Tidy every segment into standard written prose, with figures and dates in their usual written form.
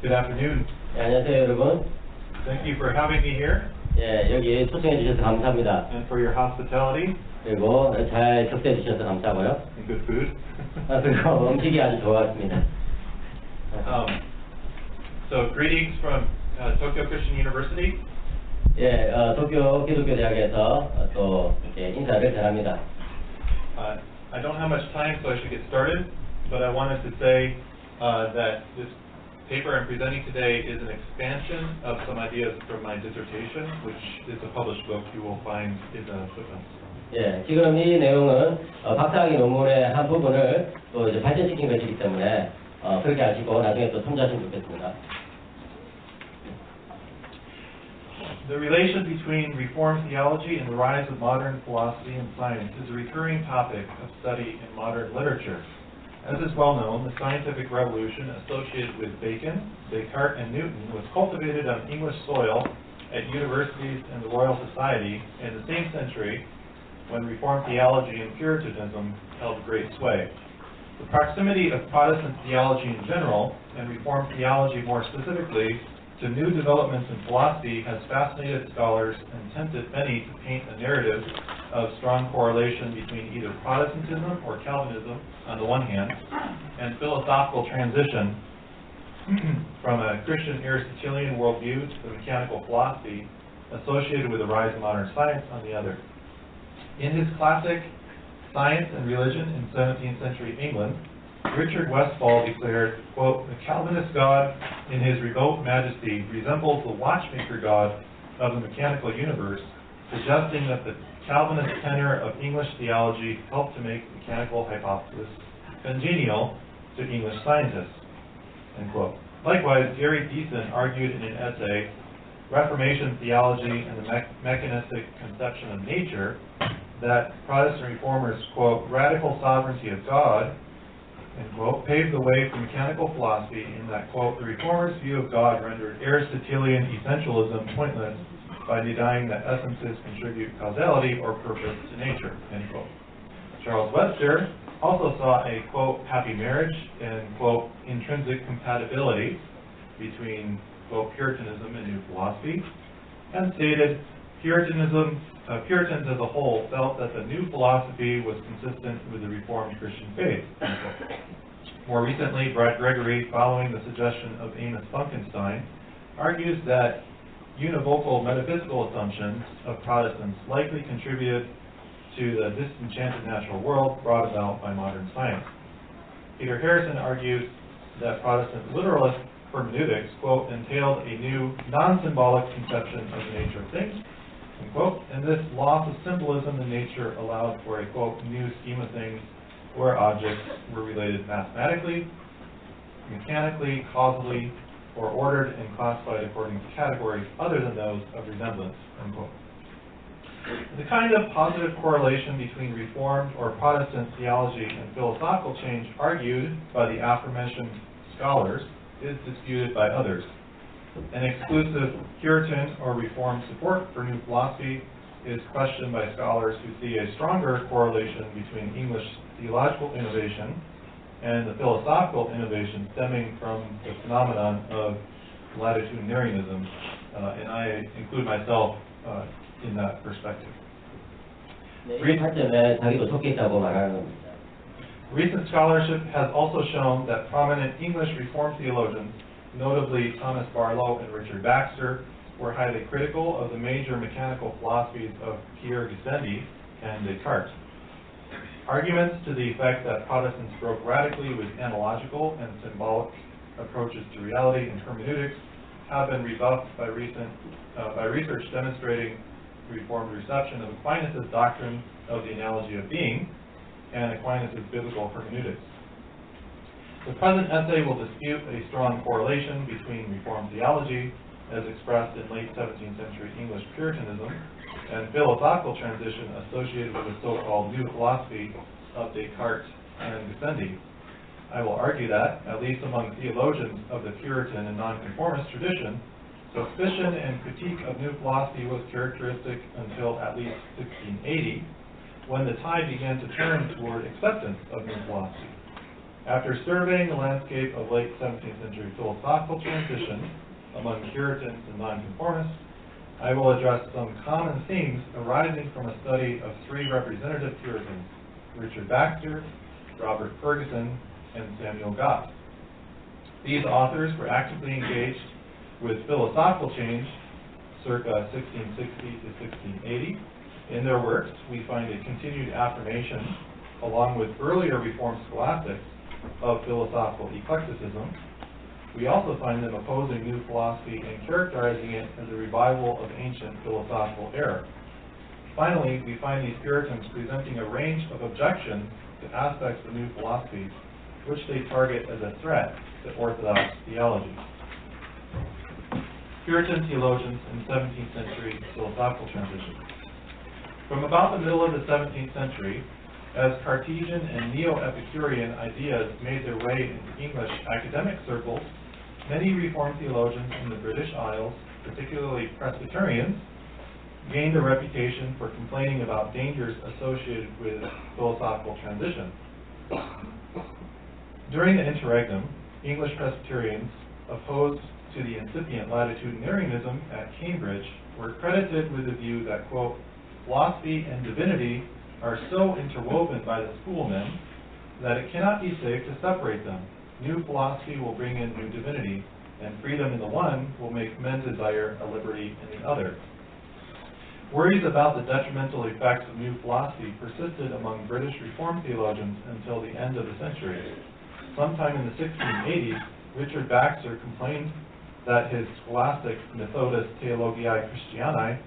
Good afternoon. 네, 안녕하세요, 여러분. Thank you for having me here 예, 여기 초청해 주셔서 감사합니다. and for your hospitality 그리고 잘 접대해 주셔서 감사하고요. and good food. 그리고 음식이 아주 좋았습니다. So greetings from Tokyo Christian University. 예, 도쿄 기독교 대학에서 또 이렇게 인사를 전합니다. I don't have much time, so I should get started. But I wanted to say that this paper I'm presenting today is an expansion of some ideas from my dissertation, which is a published book you will find in the footnotes. 예, 지금 이 내용은 박사학위 논문의 한 부분을 또 이제 발전시킨 것이기 때문에 그렇게 아시고 나중에 또 참조하시면 좋겠습니다. The relation between Reformed theology and the rise of modern philosophy and science is a recurring topic of study in modern literature. As is well known, the scientific revolution associated with Bacon, Descartes, and Newton was cultivated on English soil at universities and the Royal Society in the same century when Reformed theology and Puritanism held great sway. The proximity of Protestant theology in general, and Reformed theology more specifically, to new developments in philosophy has fascinated scholars and tempted many to paint a narrative of strong correlation between either Protestantism or Calvinism on the one hand, and philosophical transition from a Christian Aristotelian worldview to the mechanical philosophy associated with the rise of modern science on the other. In his classic Science and Religion in 17th century England, Richard Westphal declared, quote, "The Calvinist God in his remote majesty resembles the watchmaker God of the mechanical universe, suggesting that the Calvinist tenor of English theology helped to make mechanical hypothesis congenial to English scientists," end quote. Likewise, Gary Deason argued in an essay, Reformation Theology and the Mechanistic Conception of Nature, that Protestant reformers, quote, "radical sovereignty of God," end quote, paved the way for mechanical philosophy in that, quote, "the reformers' view of God rendered Aristotelian essentialism pointless by denying that essences contribute causality or purpose to nature," end quote. Charles Webster also saw a, quote, "happy marriage" and, quote, "intrinsic compatibility" between, quote, Puritanism and new philosophy, and stated, Puritans as a whole felt that the new philosophy was consistent with the Reformed Christian faith. More recently, Brad Gregory, following the suggestion of Amos Funkenstein, argues that univocal metaphysical assumptions of Protestants likely contributed to the disenchanted natural world brought about by modern science. Peter Harrison argues that Protestant literalist hermeneutics, quote, entailed a new non-symbolic conception of the nature of things, end quote, and this loss of symbolism in nature allowed for a, quote, new scheme of things where objects were related mathematically, mechanically, causally, or ordered and classified according to categories other than those of resemblance, end quote. The kind of positive correlation between Reformed or Protestant theology and philosophical change argued by the aforementioned scholars is disputed by others. An exclusive Puritan or Reformed support for new philosophy is questioned by scholars who see a stronger correlation between English theological innovation and the philosophical innovation stemming from the phenomenon of latitudinarianism, and I include myself in that perspective. Recent scholarship has also shown that prominent English Reformed theologians, notably Thomas Barlow and Richard Baxter, were highly critical of the major mechanical philosophies of Pierre Gassendi and Descartes. Arguments to the effect that Protestants broke radically with analogical and symbolic approaches to reality and hermeneutics have been rebuffed by research demonstrating Reformed reception of Aquinas' doctrine of the analogy of being and Aquinas' biblical hermeneutics. The present essay will dispute a strong correlation between Reformed theology, as expressed in late 17th century English Puritanism, and philosophical transition associated with the so-called new philosophy of Descartes and Gassendi. I will argue that, at least among theologians of the Puritan and nonconformist tradition, suspicion and critique of new philosophy was characteristic until at least 1680, when the tide began to turn toward acceptance of new philosophy. After surveying the landscape of late 17th century philosophical transition among Puritans and nonconformists, I will address some common themes arising from a study of three representative Puritans, Richard Baxter, Robert Ferguson, and Samuel Gott. These authors were actively engaged with philosophical change circa 1660 to 1680. In their works, we find a continued affirmation, along with earlier Reformed scholastics, of philosophical eclecticism. We also find them opposing new philosophy and characterizing it as a revival of ancient philosophical error. Finally, we find these Puritans presenting a range of objections to aspects of new philosophy, which they target as a threat to orthodox theology. Puritan theologians in 17th century philosophical transition. From about the middle of the 17th century, as Cartesian and Neo-Epicurean ideas made their way into English academic circles, many Reformed theologians in the British Isles, particularly Presbyterians, gained a reputation for complaining about dangers associated with philosophical transition. During the interregnum, English Presbyterians, opposed to the incipient latitudinarianism at Cambridge, were credited with the view that, quote, philosophy and divinity are so interwoven by the schoolmen that it cannot be safe to separate them. New philosophy will bring in new divinity, and freedom in the one will make men desire a liberty in the other. Worries about the detrimental effects of new philosophy persisted among British Reformed theologians until the end of the century. Sometime in the 1680s, Richard Baxter complained that his scholastic Methodus Theologiae Christianae,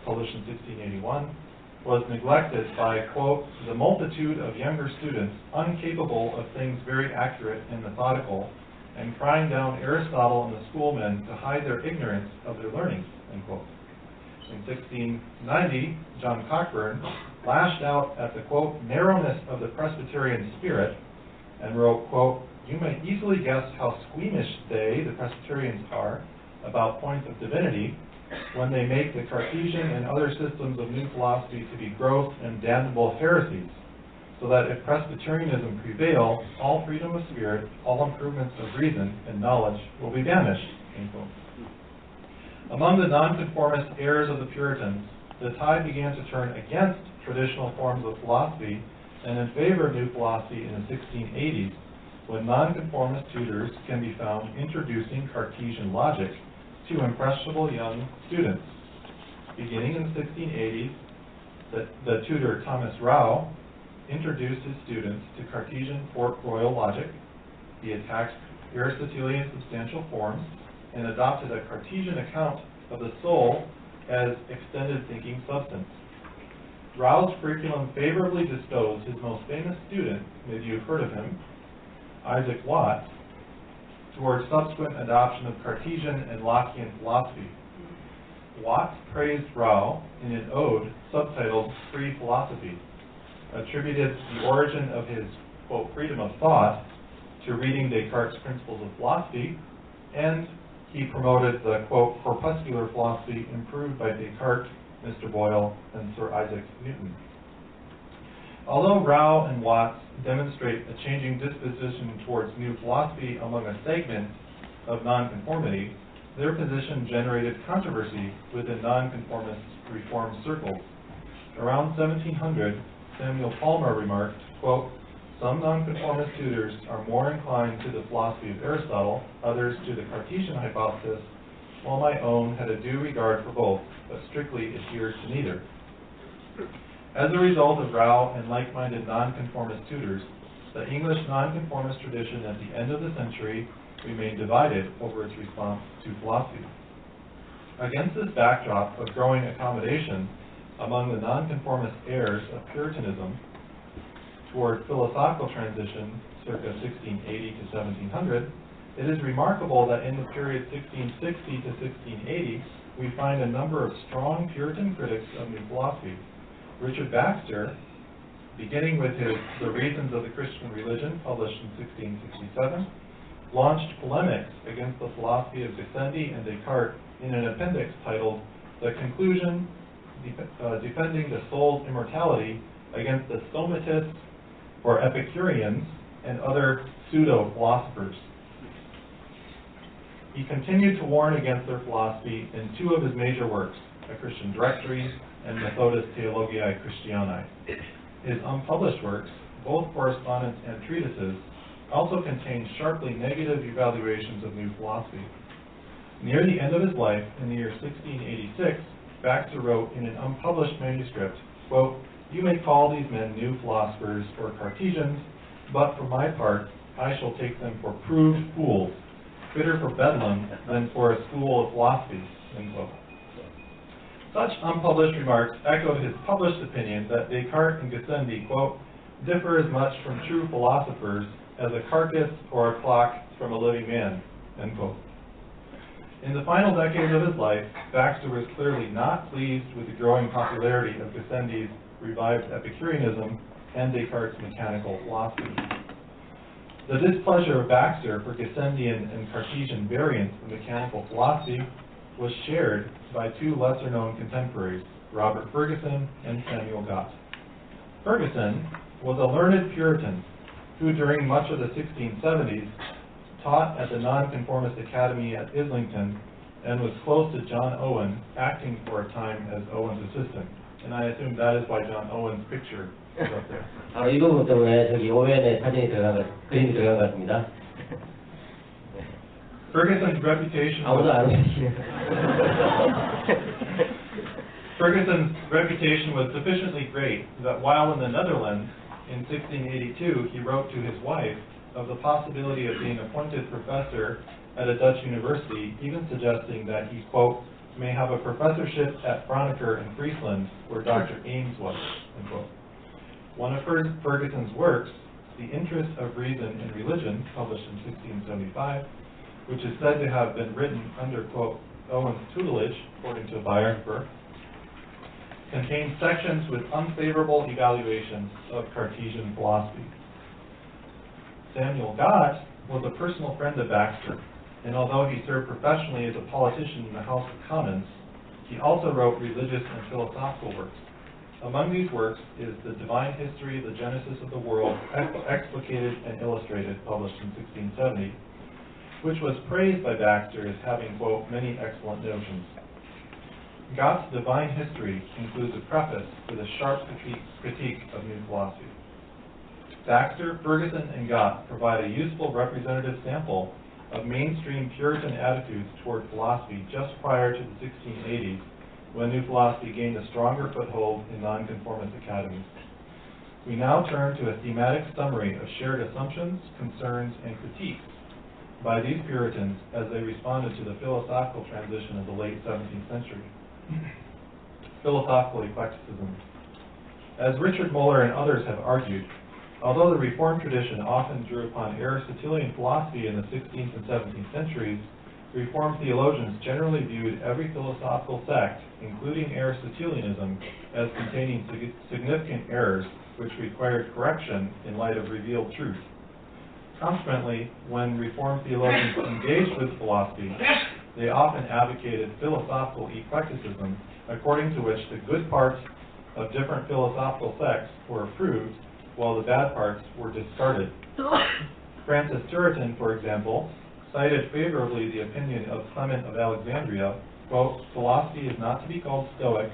published in 1681, was neglected by, quote, the multitude of younger students incapable of things very accurate and methodical, and crying down Aristotle and the schoolmen to hide their ignorance of their learning, end quote. In 1690, John Cockburn lashed out at the, quote, narrowness of the Presbyterian spirit and wrote, quote, you may easily guess how squeamish they, the Presbyterians, are about points of divinity when they make the Cartesian and other systems of new philosophy to be gross and damnable heresies, so that if Presbyterianism prevail, all freedom of spirit, all improvements of reason and knowledge will be banished, end quote. Among the nonconformist errors of the Puritans, the tide began to turn against traditional forms of philosophy and in favor of new philosophy in the 1680s, when nonconformist tutors can be found introducing Cartesian logic to impressionable young students. Beginning in the 1680s, the tutor Thomas Rau introduced his students to Cartesian port-royal logic. He attacked Aristotelian substantial forms and adopted a Cartesian account of the soul as extended thinking substance. Rau's curriculum favorably disposed his most famous student, maybe you've heard of him, Isaac Watts, towards subsequent adoption of Cartesian and Lockean philosophy. Watts praised Rau in an ode subtitled Free Philosophy, attributed the origin of his, quote, freedom of thought to reading Descartes' Principles of Philosophy, and he promoted the, quote, corpuscular philosophy improved by Descartes, Mr. Boyle, and Sir Isaac Newton. Although Rau and Watts demonstrate a changing disposition towards new philosophy among a segment of nonconformity, their position generated controversy within nonconformist Reformed circles. Around 1700, Samuel Palmer remarked, quote, some nonconformist tutors are more inclined to the philosophy of Aristotle, others to the Cartesian hypothesis, while my own had a due regard for both, but strictly adhered to neither. As a result of Rau and like-minded nonconformist tutors, the English nonconformist tradition at the end of the century remained divided over its response to philosophy. Against this backdrop of growing accommodation among the nonconformist heirs of Puritanism toward philosophical transition circa 1680 to 1700, it is remarkable that in the period 1660 to 1680, we find a number of strong Puritan critics of new philosophy. Richard Baxter, beginning with his The Reasons of the Christian Religion, published in 1667, launched polemics against the philosophy of Gassendi and Descartes in an appendix titled The Conclusion, Defending the Soul's Immortality against the Somatists or Epicureans and other pseudo-philosophers. He continued to warn against their philosophy in two of his major works, A Christian Directory and Methodus Theologiae Christianae. His unpublished works, both correspondence and treatises, also contain sharply negative evaluations of new philosophy. Near the end of his life, in the year 1686, Baxter wrote in an unpublished manuscript, quote, "You may call these men new philosophers or Cartesians, but for my part, I shall take them for proved fools, fitter for Bedlam than for a school of philosophy," end quote. Such unpublished remarks echoed his published opinion that Descartes and Gassendi, quote, "differ as much from true philosophers as a carcass or a clock from a living man," end quote. In the final decades of his life, Baxter was clearly not pleased with the growing popularity of Gassendi's revived Epicureanism and Descartes' mechanical philosophy. The displeasure of Baxter for Gassendian and Cartesian variants of mechanical philosophy was shared by two lesser-known contemporaries, Robert Ferguson and Samuel Gott. Ferguson was a learned Puritan who, during much of the 1670s, taught at the Nonconformist Academy at Islington and was close to John Owen, acting for a time as Owen's assistant. And I assume that is why John Owen's picture is up there. 바로 이 부분 때문에 저기 오웬의 사진이 그림이 들어간 것 같습니다. Ferguson's reputation 아무도 안 오시네요. Ferguson's reputation was sufficiently great that while in the Netherlands in 1682, he wrote to his wife of the possibility of being appointed professor at a Dutch university, even suggesting that he, quote, "may have a professorship at Franeker in Friesland, where Dr. Ames was," end quote. One of Ferguson's works, The Interest of Reason in Religion, published in 1675, which is said to have been written under, quote, Owen's tutelage, according to a biographer, contains sections with unfavorable evaluations of Cartesian philosophy. Samuel Gott was a personal friend of Baxter, and although he served professionally as a politician in the House of Commons, he also wrote religious and philosophical works. Among these works is The Divine History of the Genesis of the World, Explicated and Illustrated, published in 1670, which was praised by Baxter as having, quote, "many excellent notions." Gott's Divine History includes a preface with a sharp critique of new philosophy. Baxter, Ferguson, and Gott provide a useful representative sample of mainstream Puritan attitudes toward philosophy just prior to the 1680s, when new philosophy gained a stronger foothold in nonconformist academies. We now turn to a thematic summary of shared assumptions, concerns, and critiques by these Puritans as they responded to the philosophical transition of the late 17th century. Philosophical eclecticism. As Richard Muller and others have argued, although the Reformed tradition often drew upon Aristotelian philosophy in the 16th and 17th centuries, Reformed theologians generally viewed every philosophical sect, including Aristotelianism, as containing significant errors which required correction in light of revealed truth. Consequently, when Reformed theologians engaged with philosophy, they often advocated philosophical eclecticism, according to which the good parts of different philosophical sects were approved, while the bad parts were discarded. Francis Turretin, for example, cited favorably the opinion of Clement of Alexandria, quote, "philosophy is not to be called Stoic,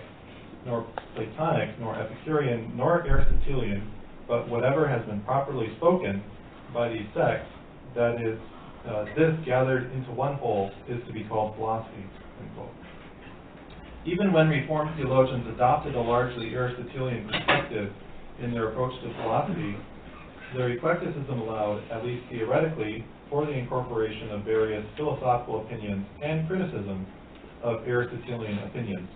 nor Platonic, nor Epicurean, nor Aristotelian, but whatever has been properly spoken by these sects, that is, this gathered into one whole, is to be called philosophy," end quote. Even when Reformed theologians adopted a largely Aristotelian perspective in their approach to philosophy, their eclecticism allowed, at least theoretically, for the incorporation of various philosophical opinions and criticism of Aristotelian opinions.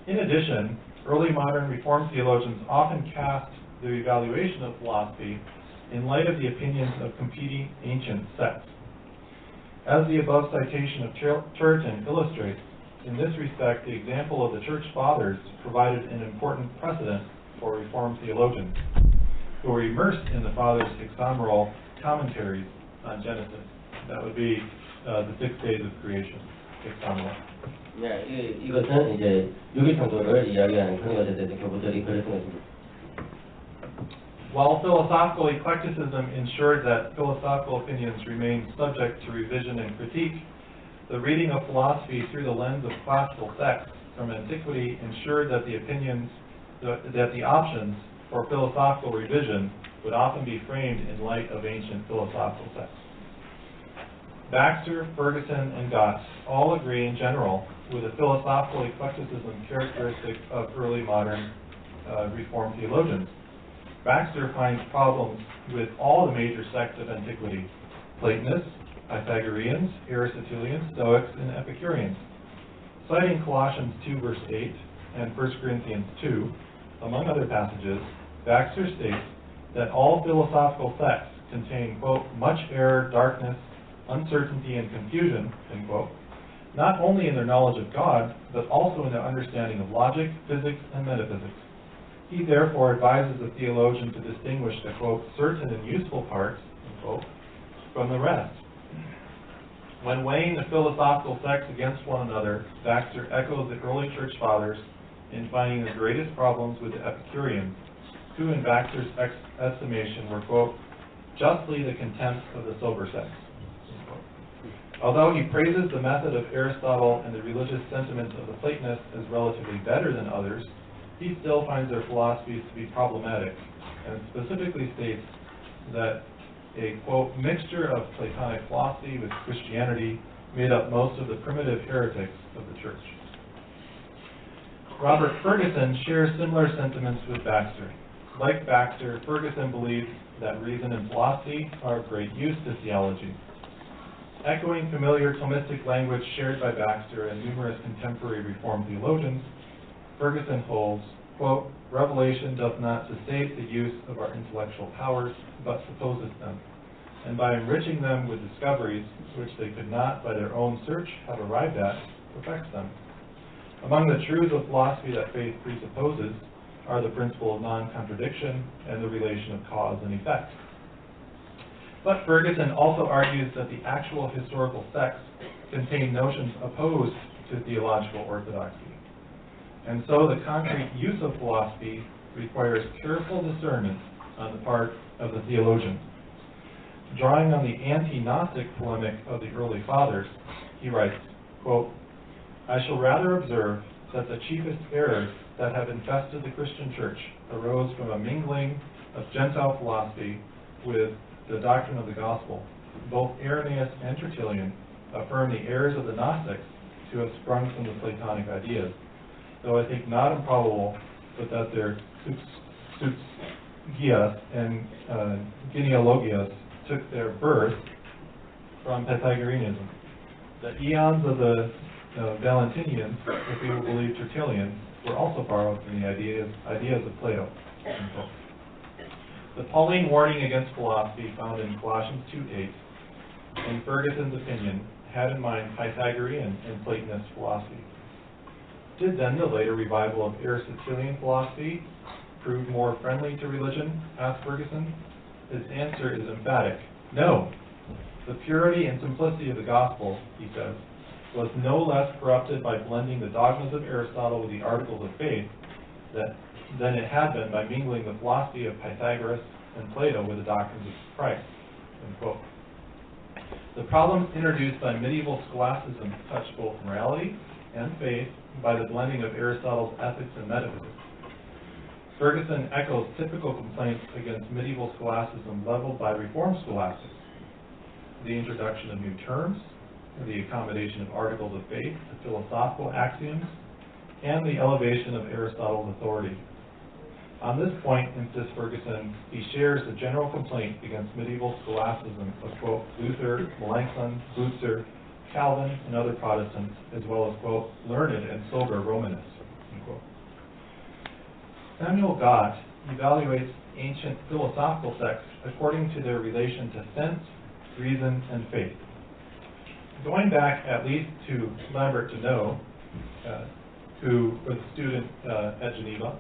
In addition, early modern Reformed theologians often cast their evaluation of philosophy in light of the opinions of competing ancient sects. As the above citation of Turretin illustrates, in this respect, the example of the Church Fathers provided an important precedent for Reformed theologians, who were immersed in the Fathers' hexameral commentaries on Genesis. That would be the 6 days of creation, hexameral. 네, 이것은 이제 6일 창조를 이야기하는 그런 것에 대해서 교부들이 그랬던 것입니다. While philosophical eclecticism ensured that philosophical opinions remained subject to revision and critique, the reading of philosophy through the lens of classical texts from antiquity ensured that the options for philosophical revision would often be framed in light of ancient philosophical texts. Baxter, Ferguson, and Gott all agree in general with the philosophical eclecticism characteristic of early modern Reformed theologians. Baxter finds problems with all the major sects of antiquity: Platonists, Pythagoreans, Aristotelians, Stoics, and Epicureans. Citing Colossians 2 verse 8 and 1 Corinthians 2, among other passages, Baxter states that all philosophical sects contain, quote, much error, darkness, uncertainty, and confusion, end quote, not only in their knowledge of God, but also in their understanding of logic, physics, and metaphysics. He therefore advises the theologian to distinguish the, quote, certain and useful parts, end quote, from the rest. When weighing the philosophical sects against one another, Baxter echoes the early church fathers in finding the greatest problems with the Epicureans, who in Baxter's estimation were, quote, justly the contempt of the sober sex. Although he praises the method of Aristotle and the religious sentiments of the Platonists as relatively better than others, he still finds their philosophies to be problematic, and specifically states that a, quote, mixture of Platonic philosophy with Christianity made up most of the primitive heretics of the church. Robert Ferguson shares similar sentiments with Baxter. Like Baxter, Ferguson believes that reason and philosophy are of great use to theology. Echoing familiar Thomistic language shared by Baxter and numerous contemporary Reformed theologians, Ferguson holds, quote, revelation does not cessate the use of our intellectual powers, but supposes them, and by enriching them with discoveries which they could not by their own search have arrived at, perfects them. Among the truths of philosophy that faith presupposes are the principle of non-contradiction and the relation of cause and effect. But Ferguson also argues that the actual historical texts contain notions opposed to theological orthodoxy. And so the concrete use of philosophy requires careful discernment on the part of the theologian. Drawing on the anti-Gnostic polemic of the early fathers, he writes, quote, I shall rather observe that the chiefest errors that have infested the Christian church arose from a mingling of Gentile philosophy with the doctrine of the gospel. Both Irenaeus and Tertullian affirm the errors of the Gnostics to have sprung from the Platonic ideas, though I think not improbable but that their Sytsma and genealogias took their birth from Pythagoreanism. The eons of the Valentinians, if we will believe Tertullian, were also borrowed from the ideas of Plato. The Pauline warning against philosophy found in Colossians 2:8, in Ferguson's opinion, had in mind Pythagorean and Platonist philosophy. Did then the later revival of Aristotelian philosophy prove more friendly to religion? Asked Ferguson. His answer is emphatic. No. The purity and simplicity of the gospel, he says, was no less corrupted by blending the dogmas of Aristotle with the articles of faith than it had been by mingling the philosophy of Pythagoras and Plato with the doctrines of Christ. End quote. The problems introduced by medieval scholasticism touched both morality and faith by the blending of Aristotle's ethics and metaphysics. Ferguson echoes typical complaints against medieval scholasticism leveled by Reformed scholastics: the introduction of new terms, the accommodation of articles of faith to philosophical axioms, and the elevation of Aristotle's authority. On this point, insists Ferguson, he shares the general complaint against medieval scholasticism of, quote, Luther, Melanchthon, Butzer, Calvin, and other Protestants, as well as, quote, learned and sober Romanists, end quote. Samuel Gott evaluates ancient philosophical texts according to their relation to sense, reason, and faith. Going back at least to Lambert Deneau, who was a student at Geneva.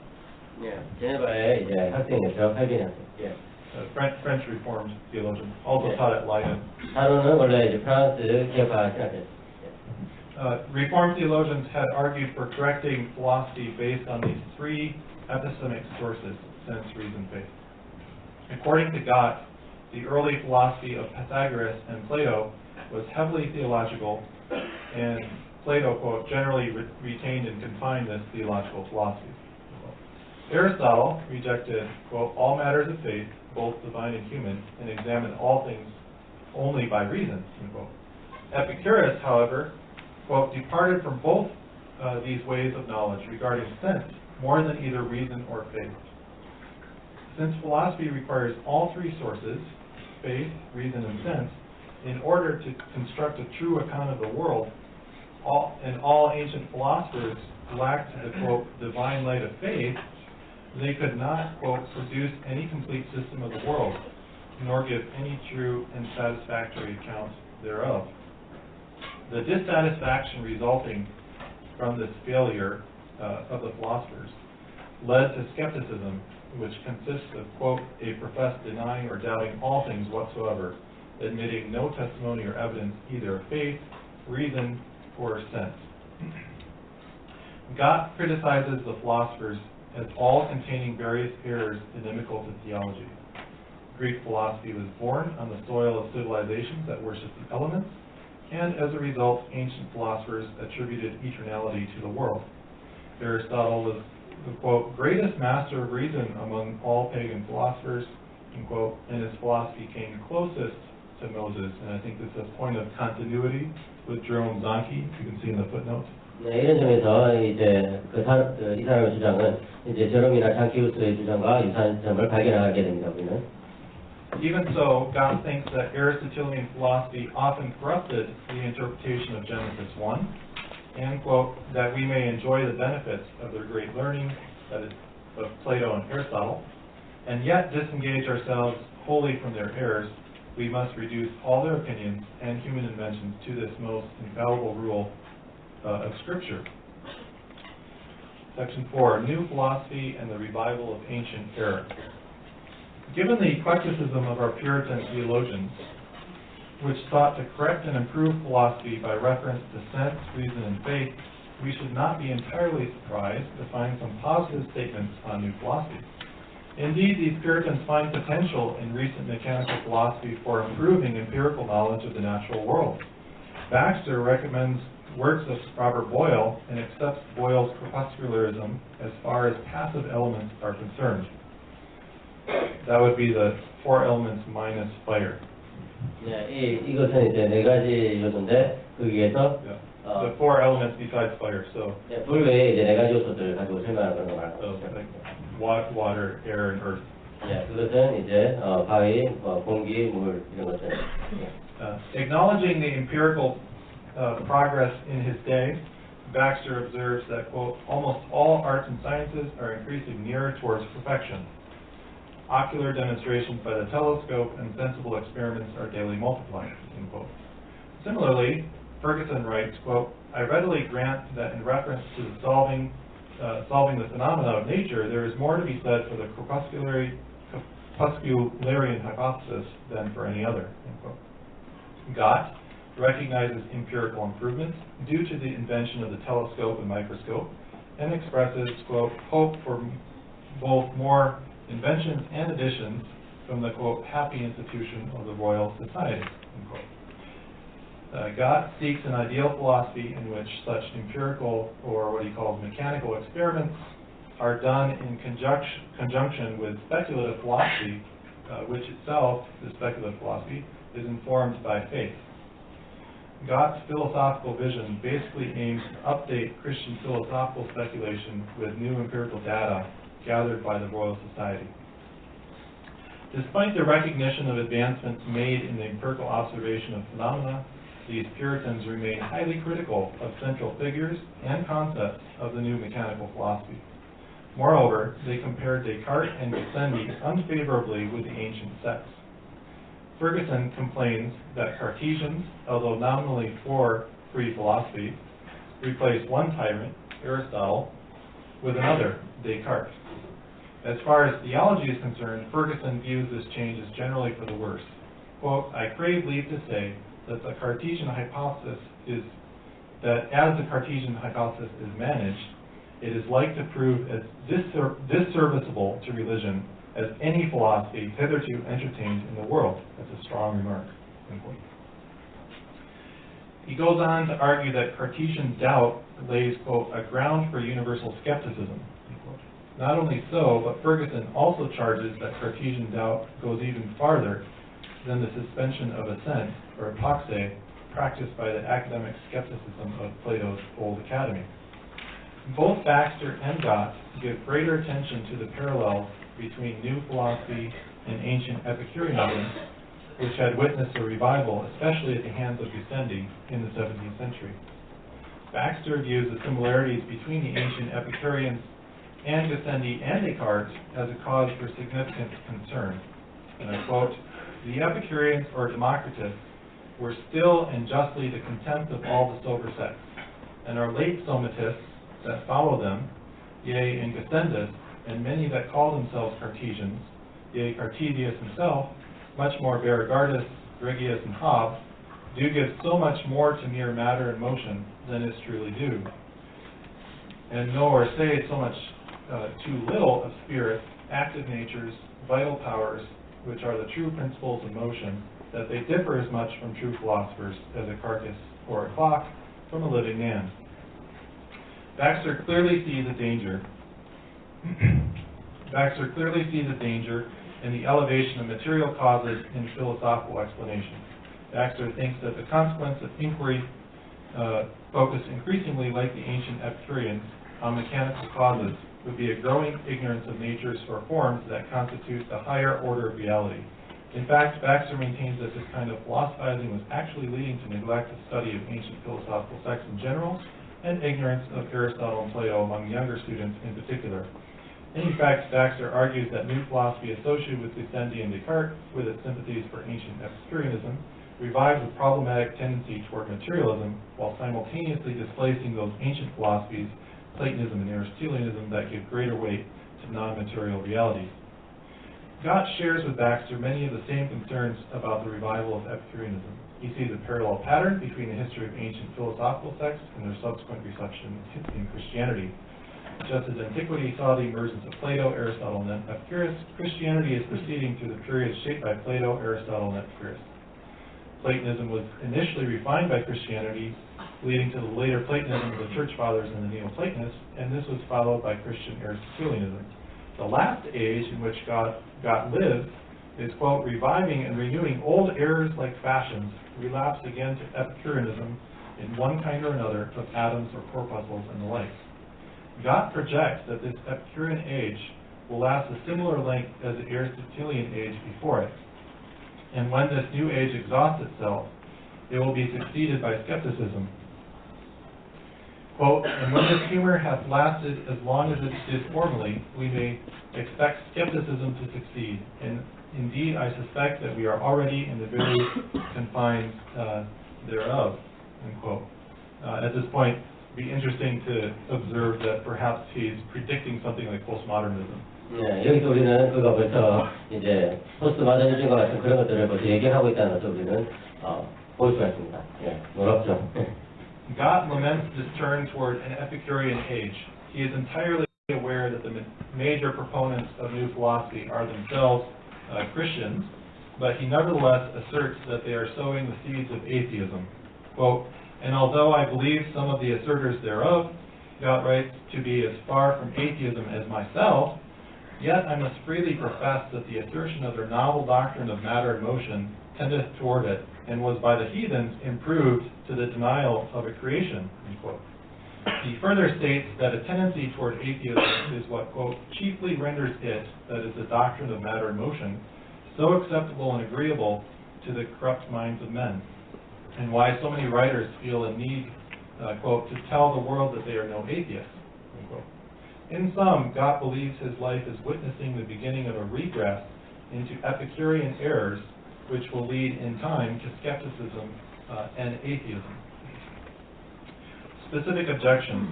제네바에 이제 학생이었죠. 8개년. 예. French Reformed theologian, also taught at Leiden. 단어는 원래 이제 프랑스 기업과 신학교였어요. Reformed theologians had argued for correcting philosophy based on these three epistemic sources: sense, reason, faith. According to Gott, the early philosophy of Pythagoras and Plato was heavily theological, and Plato, quote, generally retained and confined this theological philosophy. Aristotle rejected, quote, all matters of faith, both divine and human, and examined all things only by reason, unquote. Epicurus, however, quote, departed from both these ways of knowledge regarding sense more than either reason or faith. Since philosophy requires all three sources, faith, reason, and sense, in order to construct a true account of the world, all ancient philosophers lacked the, quote, divine light of faith, they could not, quote, produce any complete system of the world, nor give any true and satisfactory account thereof. The dissatisfaction resulting from this failure of the philosophers led to skepticism, which consists of, quote, a professed denying or doubting all things whatsoever, admitting no testimony or evidence either of faith, reason, or sense. Gott criticizes the philosophers as all containing various errors inimical to theology. Greek philosophy was born on the soil of civilizations that worshiped the elements, and as a result, ancient philosophers attributed eternality to the world. Aristotle was the, quote, greatest master of reason among all pagan philosophers, unquote, and his philosophy came closest to Moses. And I think this is a point of continuity with Jerome Zanchi, you can see in the footnote. 네, 이런 점에서 이제 이 사람의 주장은 이제 제롬이나 장키우스의 주장과 유사한 점을 발견하게 됩니다. 우리는. Even so, God thinks that Aristotelian philosophy often corrupted the interpretation of Genesis 1, and, quote, that we may enjoy the benefits of their great learning, that is, of Plato and Aristotle, and yet disengage ourselves wholly from their errors, we must reduce all their opinions and human inventions to this most infallible rule of Scripture. Section 4, New Philosophy and the Revival of Ancient Error. Given the eclecticism of our Puritan theologians, which sought to correct and improve philosophy by reference to sense, reason, and faith, we should not be entirely surprised to find some positive statements on new philosophy. Indeed, these Puritans find potential in recent mechanical philosophy for improving empirical knowledge of the natural world. Baxter recommends works of Robert Boyle and accepts Boyle's corpuscularism as far as passive elements are concerned. That would be the four elements minus fire. 네, 이것은 이제 네 가지 요소인데 그 위에서 the four elements besides fire. So 네, 불 외에 이제 네 가지 요소들을 가지고 설명하는 걸 말합니다. Like water, air, and earth. 네, 그것은 이제 바위, 공기, 물 이런 것들. Acknowledging the empirical progress in his day, Baxter observes that, quote, almost all arts and sciences are increasing nearer towards perfection. Ocular demonstrations by the telescope and sensible experiments are daily multiplying, end quote. Similarly, Ferguson writes, quote, I readily grant that in reference to the solving the phenomena of nature, there is more to be said for the corpuscularian hypothesis than for any other, end quote. Gott recognizes empirical improvements due to the invention of the telescope and microscope, and expresses, quote, hope for both more inventions and additions from the, quote, happy institution of the Royal Society, end quote. Gott seeks an ideal philosophy in which such empirical, or what he calls mechanical experiments, are done in conjunction with speculative philosophy, which itself, the speculative philosophy, is informed by faith. Gott's philosophical vision basically aims to update Christian philosophical speculation with new empirical data gathered by the Royal Society. Despite the recognition of advancements made in the empirical observation of phenomena, these Puritans remain highly critical of central figures and concepts of the new mechanical philosophy. Moreover, they compared Descartes and Gassendi unfavorably with the ancient sects. Ferguson complains that Cartesians, although nominally for free philosophy, replace one tyrant, Aristotle, with another, Descartes. As far as theology is concerned, Ferguson views this change as generally for the worse. Quote, I crave leave to say that the Cartesian hypothesis is that as the Cartesian hypothesis is managed, it is like to prove as disserviceable to religion as any philosophy hitherto entertained in the world. That's a strong remark. End quote. He goes on to argue that Cartesian doubt lays, quote, a ground for universal skepticism. End quote. Not only so, but Ferguson also charges that Cartesian doubt goes even farther than the suspension of assent, or hypoxia, practiced by the academic skepticism of Plato's Old Academy. Both Baxter and Gott give greater attention to the parallels between new philosophy and ancient Epicureanism, which had witnessed a revival, especially at the hands of Gassendi in the 17th century. Baxter views the similarities between the ancient Epicureans and Gassendi and Descartes as a cause for significant concern. And I quote, "The Epicureans or Democritus were still and justly the contempt of all the sober sects, and our late Somatists that follow them, yea, and Gassendus, and many that call themselves Cartesians, yea, Cartesius himself, much more Berengardus, Regius, and Hobbes, do give so much more to mere matter and motion than is truly due, and know or say so much too little of spirit, active natures, vital powers, which are the true principles of motion, that they differ as much from true philosophers as a carcass or a clock from a living man." Baxter clearly sees a danger. Baxter clearly sees a danger in the elevation of material causes in philosophical explanation. Baxter thinks that the consequence of inquiry focused increasingly, like the ancient Epicureans, on mechanical causes would be a growing ignorance of natures or forms that constitute the higher order of reality. In fact, Baxter maintains that this kind of philosophizing was actually leading to neglect of study of ancient philosophical sects in general, and ignorance of Aristotle and Plato among younger students in particular. In fact, Baxter argues that new philosophy associated with Gassendi and Descartes, with its sympathies for ancient Epicureanism, revives a problematic tendency toward materialism, while simultaneously displacing those ancient philosophies, Platonism and Aristotelianism, that give greater weight to non-material realities. Gott shares with Baxter many of the same concerns about the revival of Epicureanism. He sees a parallel pattern between the history of ancient philosophical sects and their subsequent reception in Christianity. Just as antiquity saw the emergence of Plato, Aristotle, and Epicurus, Christianity is proceeding through the periods shaped by Plato, Aristotle, and Epicurus. Platonism was initially refined by Christianity, leading to the later Platonism of the Church Fathers and the Neoplatonists, and this was followed by Christian Aristotelianism. The last age in which God lives is, quote, reviving and renewing old errors like fashions, relapse again to Epicureanism in one kind or another of atoms or corpuscles and the like. God projects that this Epicurean age will last a similar length as the Aristotelian age before it. And when this new age exhausts itself, it will be succeeded by skepticism. Quote, "And when this humor hath lasted as long as it did formerly, we may expect skepticism to succeed. And indeed, I suspect that we are already in the very confines thereof," end quote. At this point, it'd be interesting to observe that perhaps he's predicting something like postmodernism. 네, 여기서 우리는 그가 벌써 이제 포스트모더니즘과 같은 그런 것들을 벌써 예견하고 있다는 것을 우리는 볼 수가 있습니다. 예, 놀랍죠. Gott laments this turn toward an Epicurean age. He is entirely aware that the major proponents of new philosophy are themselves Christians, but he nevertheless asserts that they are sowing the seeds of atheism. Quote, "And although I believe some of the asserters thereof," Gott writes, "to be as far from atheism as myself, yet I must freely profess that the assertion of their novel doctrine of matter and motion tendeth toward it, and was by the heathens improved to the denial of a creation," end quote. He further states that a tendency toward atheism is what, quote, "chiefly renders it," that is the doctrine of matter and motion, "so acceptable and agreeable to the corrupt minds of men, and why so many writers feel a need, quote, to tell the world that they are no atheists," end quote. In sum, Gott believes his life is witnessing the beginning of a regress into Epicurean errors, which will lead in time to skepticism and atheism. Specific objections.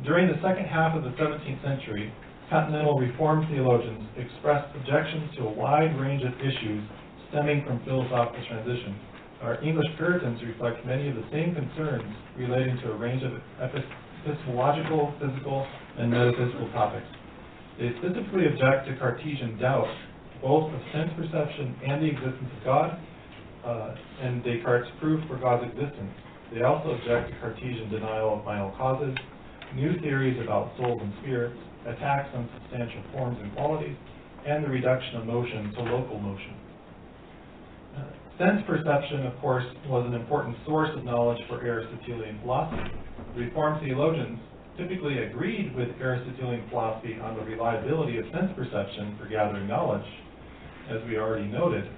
During the second half of the 17th century, continental Reformed theologians expressed objections to a wide range of issues stemming from philosophical transition. Our English Puritans reflect many of the same concerns relating to a range of epistemological, physical, and metaphysical topics. They specifically object to Cartesian doubt, both of sense perception and the existence of God, and Descartes' proof for God's existence. They also object to Cartesian denial of final causes, new theories about souls and spirits, attacks on substantial forms and qualities, and the reduction of motion to local motion. Sense perception, of course, was an important source of knowledge for Aristotelian philosophy. Reformed theologians typically agreed with Aristotelian philosophy on the reliability of sense perception for gathering knowledge, as we already noted.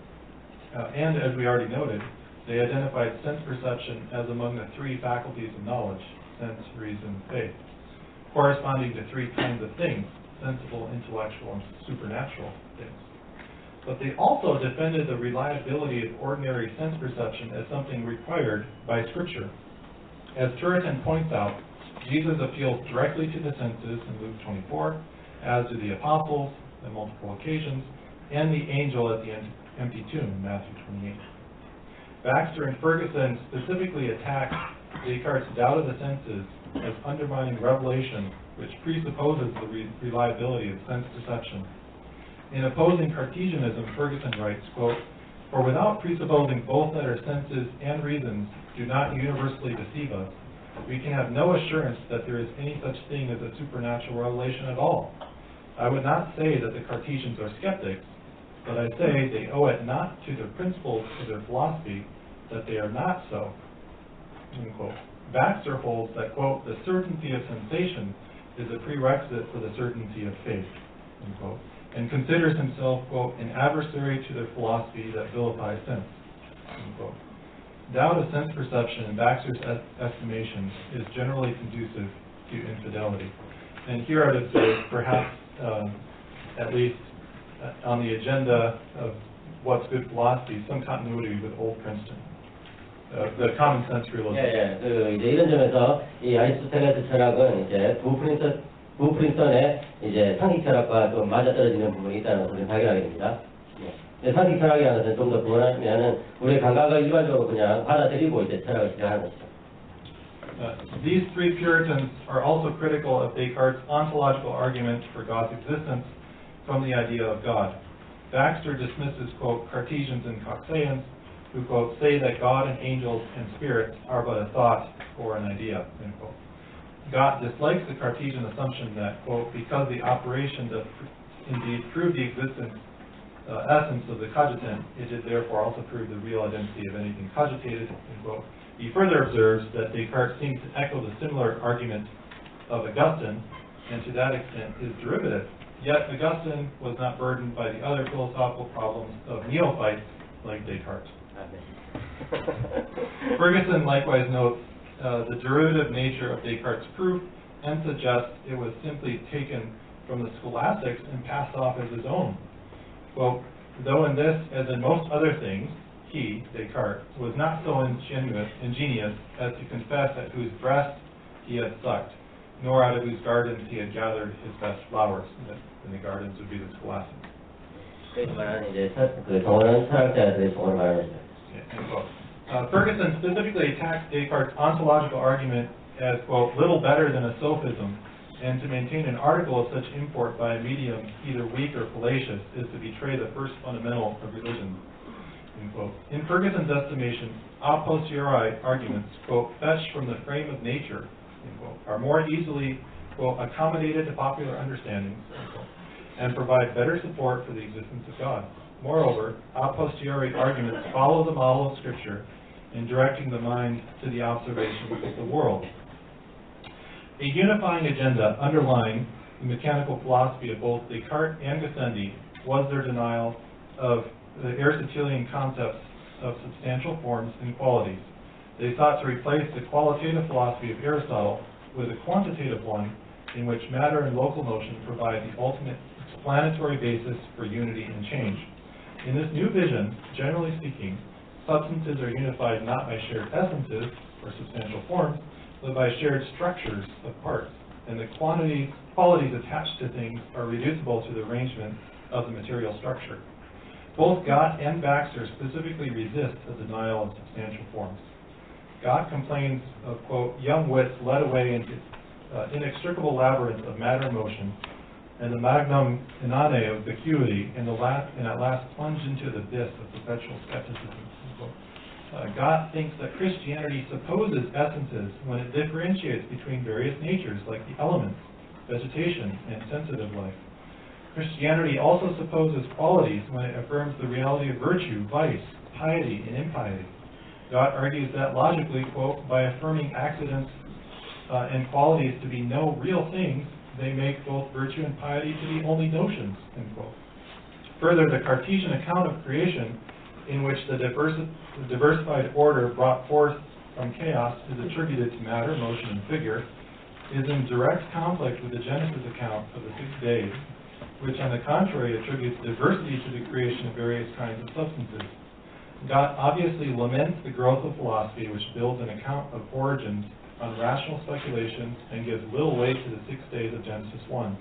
They identified sense perception as among the three faculties of knowledge, sense, reason, faith, corresponding to three kinds of things, sensible, intellectual, and supernatural things. But they also defended the reliability of ordinary sense perception as something required by Scripture. As Turretin points out, Jesus appeals directly to the senses in Luke 24, as do the apostles on multiple occasions, and the angel at the empty tomb in Matthew 28. Baxter and Ferguson specifically attacked Descartes' doubt of the senses as undermining revelation, which presupposes the reliability of sense perception. In opposing Cartesianism, Ferguson writes, quote, "For without presupposing both that our senses and reasons do not universally deceive us, we can have no assurance that there is any such thing as a supernatural revelation at all. I would not say that the Cartesians are skeptics, but I say they owe it not to the principles of their philosophy that they are not so." End quote. Baxter holds that, quote, "the certainty of sensation is a prerequisite for the certainty of faith," end quote, and considers himself, quote, "an adversary to their philosophy that vilifies sense," end quote. Doubt of sense perception, in Baxter's estimation, is generally conducive to infidelity. And here I would say, perhaps, at least on the agenda of what's good philosophy, some continuity with old Princeton, the common sense realism. 이제 이런 점에서 이 아리스토텔레스 철학은 이제 프린스턴의 이제 상식 철학과 좀 맞아떨어지는 부분이 있다는 것을 발견하게 됩니다. 상식 철학이라는 것은 좀 더 구원하면은 우리의 감각을 일반적으로 그냥 받아들이고 이제 철학을 시작하는 것이죠. These three Puritans are also critical of Descartes' ontological argument for God's existence from the idea of God. Baxter dismisses, quote, Cartesians and Coxeans, who, quote, say that God and angels and spirits are but a thought or an idea, end quote. God dislikes the Cartesian assumption that, quote, because the operation does indeed prove the existence, essence of the cogitant, it did therefore also prove the real identity of anything cogitated, end quote. He further observes that Descartes seems to echo the similar argument of Augustine, and to that extent is derivative. Yet Augustine was not burdened by the other philosophical problems of neophytes like Descartes. Ferguson likewise notes the derivative nature of Descartes' proof and suggests it was simply taken from the scholastics and passed off as his own. Quote, though in this, as in most other things, he, Descartes, was not so ingenious as to confess at whose breast he had sucked, nor out of whose gardens he had gathered his best flowers. And the gardens would be the scholastics. Ferguson specifically attacks Descartes' ontological argument as, quote, little better than a sophism, and to maintain an article of such import by a medium either weak or fallacious is to betray the first fundamental of religion, end quote. In Ferguson's estimation, a posteriori arguments, quote, fetched from the frame of nature, end quote, are more easily, quote, accommodated to popular understandings, end quote, and provide better support for the existence of God. Moreover, a posteriori arguments follow the model of Scripture in directing the mind to the observation of the world. A unifying agenda underlying the mechanical philosophy of both Descartes and Gassendi was their denial of the Aristotelian concepts of substantial forms and qualities. They sought to replace the qualitative philosophy of Aristotle with a quantitative one in which matter and local motion provide the ultimate explanatory basis for unity and change. In this new vision, generally speaking, substances are unified not by shared essences or substantial forms, but by shared structures of parts, and the qualities attached to things are reducible to the arrangement of the material structure. Both Gott and Baxter specifically resist the denial of substantial forms. Gott complains of, quote, young wits led away into inextricable labyrinths of matter and motion, and the magnum inane of vacuity, and at last plunge into the abyss of perpetual skepticism. God thinks that Christianity supposes essences when it differentiates between various natures like the elements, vegetation, and sensitive life. Christianity also supposes qualities when it affirms the reality of virtue, vice, piety, and impiety. God argues that logically, quote, by affirming accidents and qualities to be no real things, they make both virtue and piety to be only notions, end quote. Further, the Cartesian account of creation, in which the diversified order brought forth from chaos is attributed to matter, motion, and figure, is in direct conflict with the Genesis account of the 6 days, which on the contrary attributes diversity to the creation of various kinds of substances. God obviously laments the growth of philosophy, which builds an account of origins on rational speculation and gives little weight to the 6 days of Genesis 1.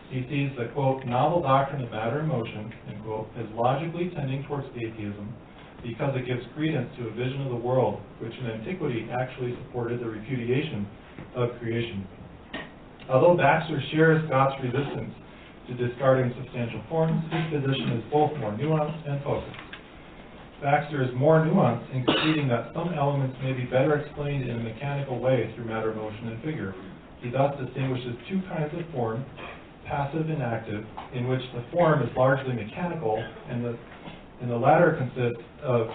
He sees the, quote, novel doctrine of matter and motion, end quote, as logically tending towards atheism because it gives credence to a vision of the world which in antiquity actually supported the repudiation of creation. Although Baxter shares Scott's resistance to discarding substantial forms, his position is both more nuanced and focused. Baxter is more nuanced in conceding that some elements may be better explained in a mechanical way through matter, motion, and figure. He thus distinguishes two kinds of form, passive and active, in which the form is largely mechanical and the latter consists of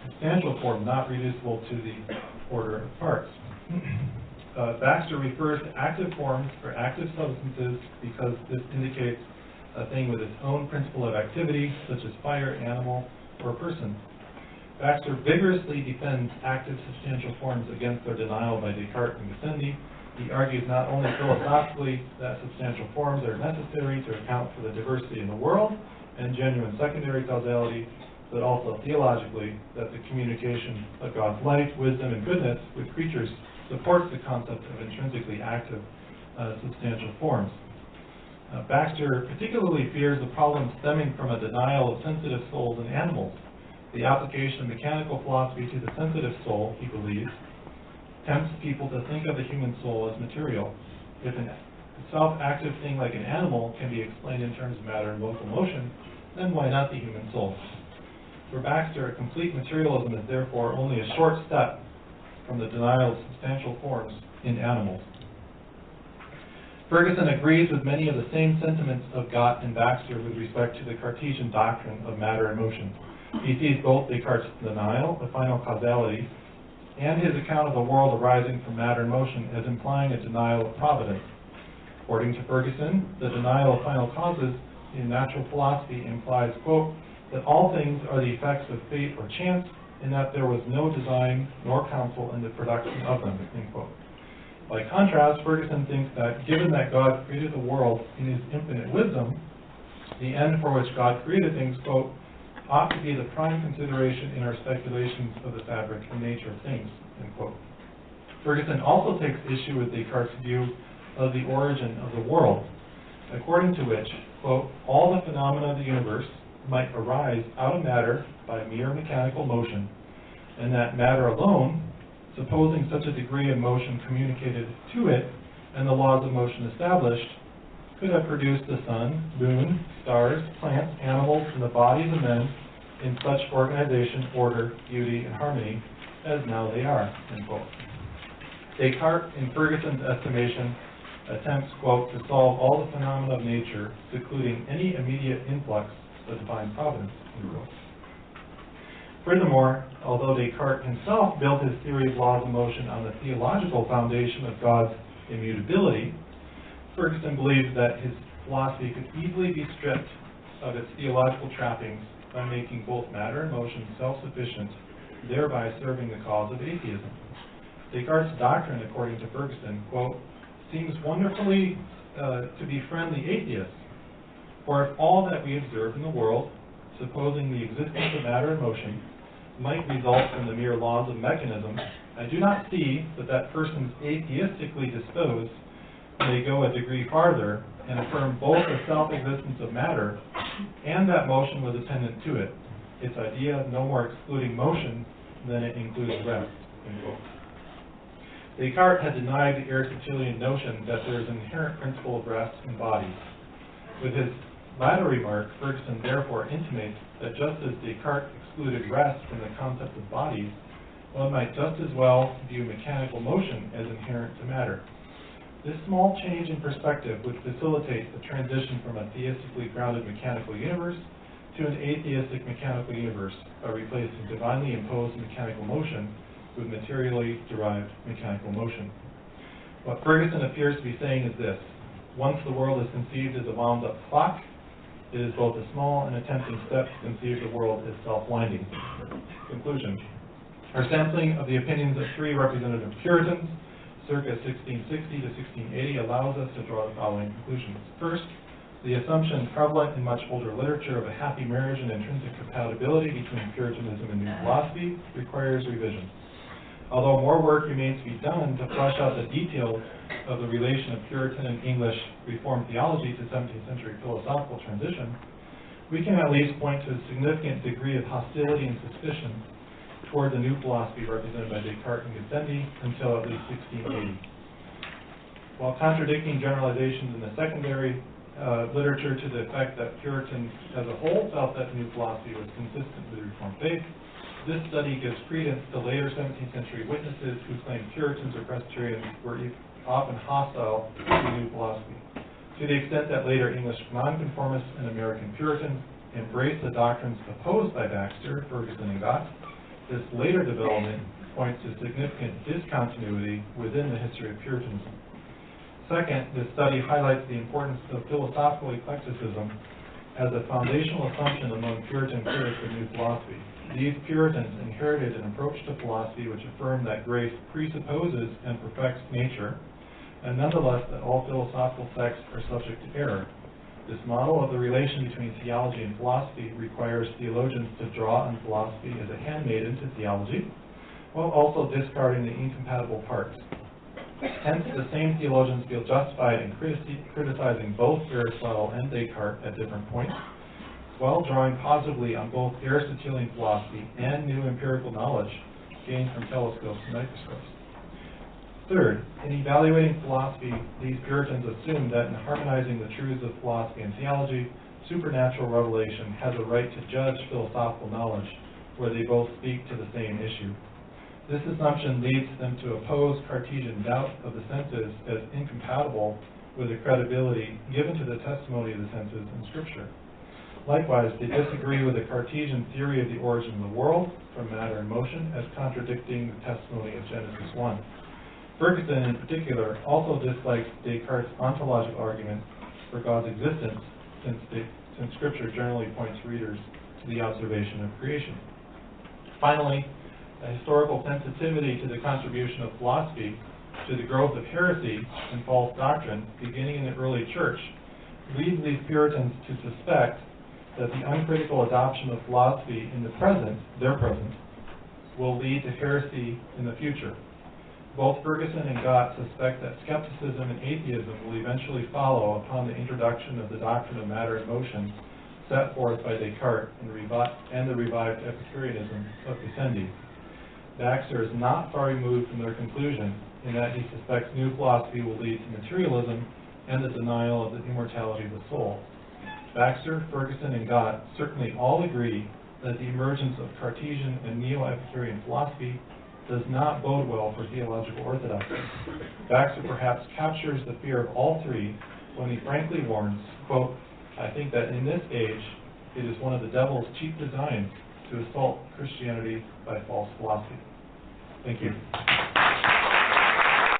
substantial form not reducible to the order of parts. Baxter refers to active forms or active substances because this indicates a thing with its own principle of activity, such as fire, animal, or person. Baxter vigorously defends active substantial forms against their denial by Descartes and Gassendi. He argues not only philosophically that substantial forms are necessary to account for the diversity in the world and genuine secondary causality, but also theologically that the communication of God's life, wisdom, and goodness with creatures supports the concept of intrinsically active substantial forms. Baxter particularly fears the problem stemming from a denial of sensitive souls in animals. The application of mechanical philosophy to the sensitive soul, he believes, tempts people to think of the human soul as material. If a self-active thing like an animal can be explained in terms of matter and locomotion, then why not the human soul? For Baxter, complete materialism is therefore only a short step from the denial of substantial forms in animals. Ferguson agrees with many of the same sentiments of Gott and Baxter with respect to the Cartesian doctrine of matter and motion. He sees both Descartes' denial of final causality and his account of the world arising from matter and motion as implying a denial of providence. According to Ferguson, the denial of final causes in natural philosophy implies, quote, that all things are the effects of fate or chance, and that there was no design nor counsel in the production of them, end quote. By contrast, Ferguson thinks that given that God created the world in his infinite wisdom, the end for which God created things, quote, ought to be the prime consideration in our speculations of the fabric and nature of things, end quote. Ferguson also takes issue with Descartes' view of the origin of the world, according to which, quote, all the phenomena of the universe might arise out of matter by mere mechanical motion, and that matter alone, supposing such a degree of motion communicated to it and the laws of motion established, could have produced the sun, moon, stars, plants, animals, and the bodies of men in such organization, order, beauty, and harmony as now they are, end quote. Descartes, in Ferguson's estimation, attempts, quote, to solve all the phenomena of nature, secluding any immediate influx of divine providence, end quote. Furthermore, although Descartes himself built his theory of laws of motion on the theological foundation of God's immutability, Ferguson believes that his philosophy could easily be stripped of its theological trappings by making both matter and motion self-sufficient, thereby serving the cause of atheism. Descartes' doctrine, according to Ferguson, quote, seems wonderfully to be friendly atheists, for if all that we observe in the world, supposing the existence of matter and motion, might result from the mere laws of mechanism, I do not see that persons atheistically disposed may go a degree farther and affirm both the self-existence of matter and that motion was attendant to it, its idea no more excluding motion than it includes rest, end quote. Descartes had denied the Aristotelian notion that there is an inherent principle of rest in bodies. With his latter remark, Ferguson therefore intimates that just as Descartes excluded rest from the concept of bodies, one might just as well view mechanical motion as inherent to matter. This small change in perspective would facilitate the transition from a theistically grounded mechanical universe to an atheistic mechanical universe by replacing divinely imposed mechanical motion with materially derived mechanical motion. What Ferguson appears to be saying is this: once the world is conceived as a wound-up clock, it is both a small and a tempting step to conceive the world as self-winding. Conclusion. Our sampling of the opinions of three representative Puritans, circa 1660 to 1680, allows us to draw the following conclusions. First, the assumption prevalent in much older literature of a happy marriage and intrinsic compatibility between Puritanism and New Philosophy requires revision. Although more work remains to be done to flesh out the details of the relation of Puritan and English Reformed theology to 17th century philosophical transition, we can at least point to a significant degree of hostility and suspicion toward the new philosophy represented by Descartes and Gassendi until at least 1680. While contradicting generalizations in the secondary literature to the effect that Puritans as a whole felt that new philosophy was consistent with the Reformed faith, this study gives credence to later 17th century witnesses who claimed Puritans or Presbyterians were often hostile to new philosophy. To the extent that later English nonconformists and American Puritans embraced the doctrines proposed by Baxter, Ferguson, and Gott, this later development points to significant discontinuity within the history of Puritanism. Second, this study highlights the importance of philosophical eclecticism as a foundational assumption among Puritan critics of new philosophy. These Puritans inherited an approach to philosophy which affirmed that grace presupposes and perfects nature, and nonetheless that all philosophical sects are subject to error. This model of the relation between theology and philosophy requires theologians to draw on philosophy as a handmaiden to theology, while also discarding the incompatible parts. Hence, the same theologians feel justified in criticizing both Aristotle and Descartes at different points, while drawing positively on both Aristotelian philosophy and new empirical knowledge gained from telescopes and microscopes. Third, in evaluating philosophy, these Puritans assumed that in harmonizing the truths of philosophy and theology, supernatural revelation has a right to judge philosophical knowledge, where they both speak to the same issue. This assumption leads them to oppose Cartesian doubt of the senses as incompatible with the credibility given to the testimony of the senses in Scripture. Likewise, they disagree with the Cartesian theory of the origin of the world from matter and motion as contradicting the testimony of Genesis 1. Ferguson, in particular, also dislikes Descartes' ontological argument for God's existence, since Scripture generally points readers to the observation of creation. Finally, a historical sensitivity to the contribution of philosophy to the growth of heresy and false doctrine beginning in the early church leads these Puritans to suspect that the uncritical adoption of philosophy in the present, their present, will lead to heresy in the future. Both Ferguson and Gott suspect that skepticism and atheism will eventually follow upon the introduction of the doctrine of matter and motion set forth by Descartes and the revived Epicureanism of Gassendi. Baxter is not far removed from their conclusion in that he suspects new philosophy will lead to materialism and the denial of the immortality of the soul. Baxter, Ferguson, and Gott certainly all agree that the emergence of Cartesian and Neo-Epicurean philosophy does not bode well for theological orthodoxy. Baxter perhaps captures the fear of all three when he frankly warns, quote, "I think that in this age it is one of the devil's chief designs to assault Christianity by false philosophy." Thank you.